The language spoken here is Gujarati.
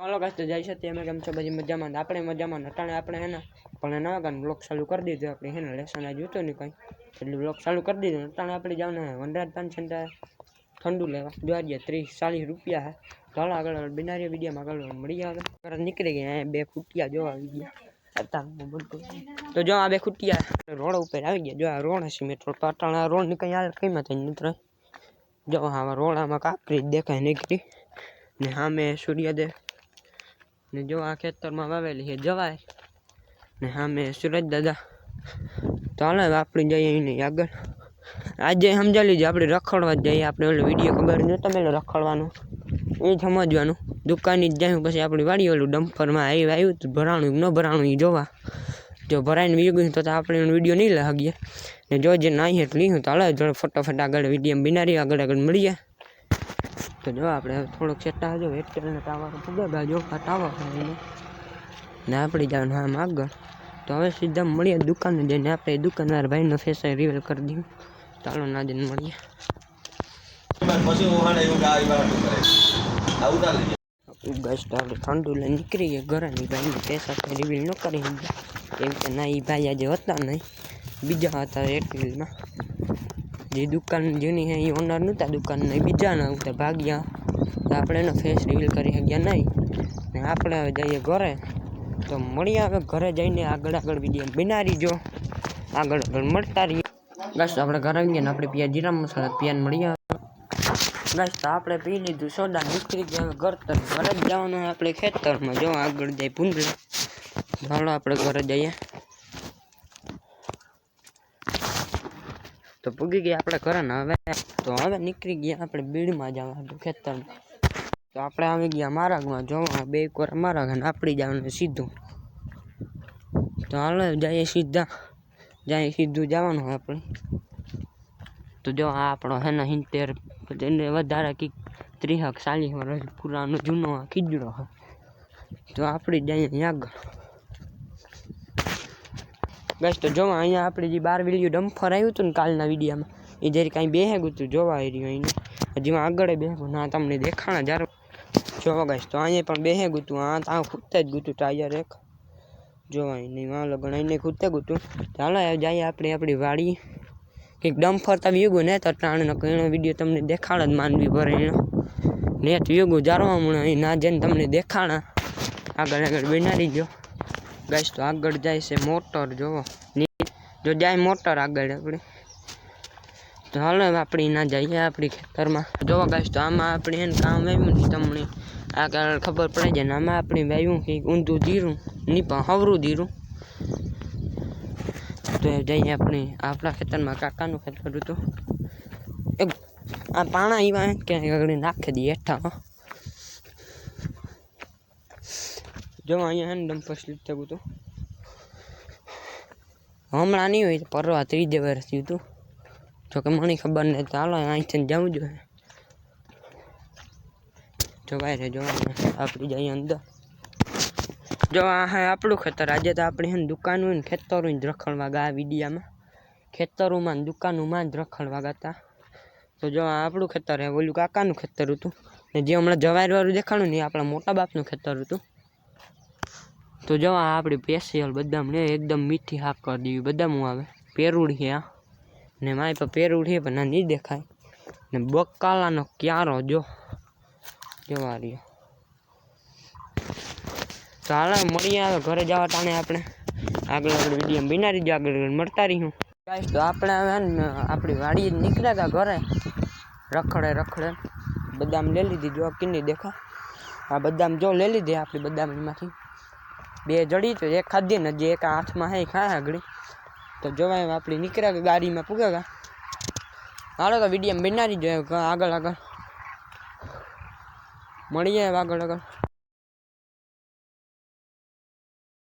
હાલો ગાઈસ તો જાય છે તે અમે કેમ છો બધી મજામાં આપણે મજામાં નટાણે આપણે હે ને પણ ના ગાન બ્લોગ ચાલુ કરી દીધું આપણે હે ને લેસન આજ જોતો નહીં કંઈ એટલે બ્લોગ ચાલુ કરી દીધું નટાણે આપણે જવાનું વનરાજ પાન સેન્ટર ઠંડુ લેવા જો આજે 30-40 રૂપિયા હે ચાલો આગળ બિનારી વિડીયોમાં આગળ મળી આવે તરત નીકળી ગયા બે ફૂટિયા જોવા આવી ગયા તો જો આ બે ફૂટિયા રોડ ઉપર આવી ગયા જો આ રોડ હશે મેટ્રો પાટણ રોડ ની કઈ હાલ કિંમત નથી જો હા રોડ આમાં કાકરી દેખાય નીકળી ને સામે સૂર્યોદય ને જો આ ખેતરમાં વાવેલી છે જવાય ને સામે સુરજ દાદા તો હાલ આપણે જઈએ નહીં આગળ આજે સમજા લીધું આપણે રખડવા જ જઈએ આપણે ઓલો વિડીયો ખબર નહોતો મેં રખડવાનું એ સમજવાનું દુકાને જ જાય પછી આપણી વાડી ઓલું ડમ્પરમાં આવ્યું હતું ભરાણું ન ભરાણું એ જોવા જો ભરાઈને વી ગયું તો આપણે વિડીયો નહીં લાગીએ ને જો જે નાહી એટલે લીધું તો હાલ જોડે ફટોફટ આગળ વિડીયો બિનારી આગળ મળીએ તો જો આપણે થોડોક સેટા જો એરટેલનો ટાવર પગા જો આ ટાવર ને આપણે જવાનું આમ આગળ તો હવે સીધા મળીએ દુકાને જઈને આપણે દુકાનદાર ભાઈનો ફેસ રિવીલ કરી દઉં ચાલો ના જઈને મળીએ ગેસ તો આપણે ઠંડુ લઈને નીકળી ગયા ઘરની ભાઈનો ફેસ આપણે રિવીલ ન કરી કેમ કે ના એ ભાઈ આજે હતા નહીં બીજા હતા એરટેલમાં જે દુકાન જેની હે એ ઓનર નહોતા દુકાનના બીજાના હતા ભાગ્યા તો આપણે એનો ફેસ રિવીલ કરી શક્યા નહીં ને આપણે હવે જઈએ ઘરે તો મળીએ હવે ઘરે જઈને આગળ વિડીયો બનાવી જો આગળ મળતા રહીએ ગાઈસ આપણે ઘરે આવીએ ને આપણે પીયા જીરા મસાલા પીયાને મળીએ ગાઈસ તો આપણે પી લીધું સોડા નીકળી ગયા ઘર તરફ ઘરે જ જવાનું આપણે ખેતરમાં જો આગળ જાય ભૂંડલા ચાલો આપણે ઘરે જઈએ તો પૂગી ગયા આપણે ઘરે ને હવે નીકળી ગયા આપણે બીડમાં જવાનું ખેતરમાં તો આપણે આવી ગયા મારાગમાં જોવા બે કોર મારાગ ને આપણી જવાનું સીધું તો હાલો જઈએ સીધું જવાનું આપણે તો જો આ આપણો હે ને 70 એને વધારે કંઈક 30-40 વર્ષ પુરાનો જૂનો ખીજડો હોય તો આપણી જઈએ આગળ ગાઈસ તો જોવા અહીંયા આપણે જે 12 વિડીયો ડમ્ફર આવ્યું હતું ને કાલના વિડીયોમાં એ જરી કાંઈ બેહે ગયું હતું જોવા આવી રહ્યું એને હજી આગળ બેહું ના તમને દેખાણા જ્યારે જોવા ગાઈસ તો અહીંયા પણ બેહે ગયું હતું આ ત્યાં ખૂટતા જ ગયું હતું ટાયર એક જોવા નહીં આ લગણ એને ખૂટતા ગયું હતું ચાલો જઈએ આપણે આપણી વાડી કંઈક ડમ્ફર તો વ્યુગું ને તો ત્રણનો એનો વિડીયો તમને દેખાડ જ માનવી ભરે એનો નેટ વ્યુગું જારવા મળે એ ના જઈને તમને દેખાણા આગળ બનાવી ગયો ગાઈસ તો આગળ જાય છે મોટર જોવો જો જાય મોટર આગળ આપણે તો હાલો આપણે ના જઈએ આપણી ખેતરમાં જોવો ગાઈસ તો આમાં આપણે એને કામ આવ્યું ને તમને આગળ ખબર પડે છે ને આમાં આપણે વાવ્યું કંઈક ઊંધું જીરું નહીં પણ હવરું જીરું તો જઈએ આપણે આપણા ખેતરમાં કાકાનું ખેતર હતું એક આ પાણા એવા ક્યાંય આગળ નાખી દઈએ હેઠામાં જો અહીંયા હે ને ડમ્પર સ્લીપ થયું હતું હમણાં નહીં હોય તો પરવા 3 વર્ષ થયું હતું જોકે મને ખબર નહીં ચાલો અહીંથી જવું જોઈએ જો ભાઈ રે જો આપણી જઈએ અંદર જો આ હે આપણું ખેતર આજે તો આપણે હે ને દુકાન હોય ને ખેતરું જ રખડવા ગયા વિડીયામાં ખેતરોમાં ને દુકાનોમાં જ રખડવા ગયા તો જો આ આપણું ખેતર હે ઓલું કાકાનું ખેતર હતું ને જે હમણાં જવારવાળું દેખાડું ને એ આપણા મોટા બાપનું ખેતર હતું તો જો આ આપણી સ્પેશિયલ બદામ ને એકદમ મીઠી હાક કરી દેવી બદામ આવે પેરુડી છે આ ને મારી પર પેરુડી પણ ના નહીં દેખાય ને બકાલાનો ક્યારો જો જોવા રહ્યો તો હાલ મળીએ આવે ઘરે જવા ટાણે આપણે આગળ વિડીયો બનાવી દો આગળ મળતા રહીશું ગાઈસ તો આપણે હવે ને આપણી વાડી નીકળ્યા હતા ઘરે રખડે બદામ લઈ લીધી જો કિન્ની દેખા આ બદામ જો લઈ લીધી આપણી બદામમાંથી 2 જડી તો એક ખાધી ને જે એક હાથમાં હે ખાય આગળ તો જોવાય આપણી નીકળ્યા ગાડીમાં પૂગા હાલો તો વિડીયો બનાવી દો આગળ મળીએ આગળ